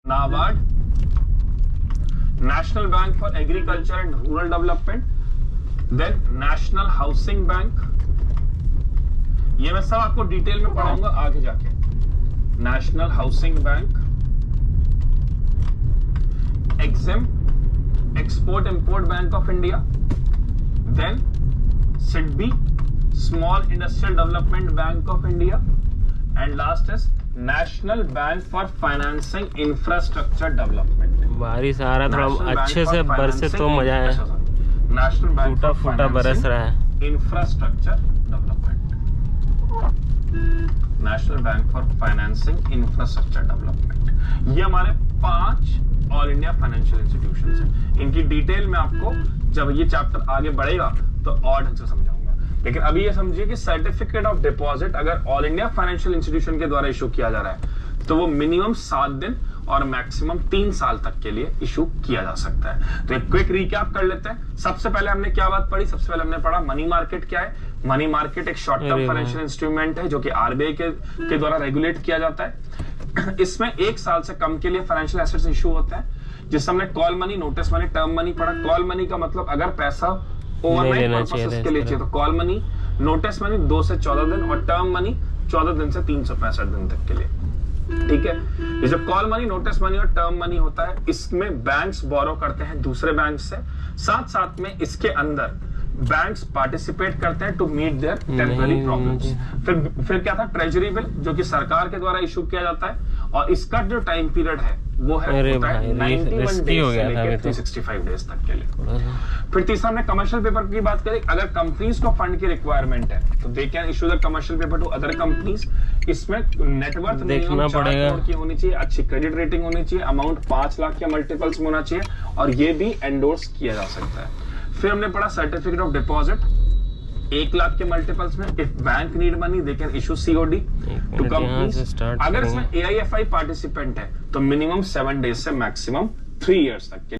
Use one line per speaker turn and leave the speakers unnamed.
NABARD, national bank for agriculture and rural development, then national housing bank. ये मैं सब आपको डिटेल में पढ़ाऊंगा आगे जाके। National housing bank, EXIM export import bank of India, then SIDBI small industrial development bank of India, and last is national bank for financing infrastructure development.
बारिश आ रहा है, थोड़ा अच्छे से बरसे तो मजा है।
नेशनल बैंक
टूटा फूटा बरस रहा है।
Infrastructure development, national bank for financing infrastructure development. ये हमारे 5 ऑल इंडिया फाइनेंशियल इंस्टीट्यूशंस हैं। इनकी डिटेल में आपको जब ये चैप्टर आगे बढ़ेगा तो और ढंग से समझाऊंगा। लेकिन अभी ये समझिए कि सर्टिफिकेट ऑफ डिपॉजिट अगर ऑल इंडिया फाइनेंशियल इंस्टीट्यूशन के द्वारा इशू किया जा रहा है तो वो मिनिमम 7 दिन और मैक्सिमम 3 साल तक के लिए इशू किया जा सकता है। तो एक क्विक रिकैप कर लेते हैं। सबसे पहले हमने क्या बात पढ़ी? सबसे पहले हमने पढ़ा मनी मार्केट क्या है। मनी मार्केट एक शॉर्ट टर्म फाइनेंशियल इंस्ट्रूमेंट है जो कि आरबीआई के द्वारा रेगुलेट किया जाता है। इसमें 1 साल से कम के लिए फाइनेंशियल एसेट्स इशू होते हैं, जिससे हमने call money, notice money, term money पढ़ा। कॉल मनी का मतलब अगर पैसा ओवरनाइट पर्पसेस के लिए चाहिए तो कॉल मनी, नोटिस मनी 2 से 14 दिन और टर्म मनी 14 दिन से 365 दिन तक के लिए। ठीक है, ये जो कॉल मनी, नोटिस मनी और टर्म मनी होता है, इसमें बैंक्स बोरो करते हैं दूसरे बैंक से, साथ साथ में इसके अंदर बैंक्स पार्टिसिपेट करते हैं to meet their temporary problems. फिर क्या था? ट्रेजरी बिल, जो कि सरकार के द्वारा इशू किया जाता है, और इसका जो टाइम पीरियड है वो है 91 डेज से लेकर 365 डेज तक के लिए। फिर तीसरा हमने कमर्शियल पेपर की बात करी। अगर कंपनीज को फंड की रिक्वायरमेंट है तो दे can issue the commercial paper two other companies. इसमें नेटवर्थ
देखना पड़ेगा,
की होनी चाहिए, अच्छी क्रेडिट रेटिंग होनी चाहिए, अमाउंट 5 लाख के मल्टीपल्स में होना चाहिए, और ये भी एंडोर्स किया जा सकता है। फिर हमने पढ़ा सर्टिफिकेट ऑफ डिपॉजिट 1 लाख के मल्टीपल्स में। If bank need money they can issue COD to companies. अगर इसमें एआईएफआई पार्टिसिपेंट है तो मिनिमम 7 डेज से मैक्सिमम 3 इयर्स तक के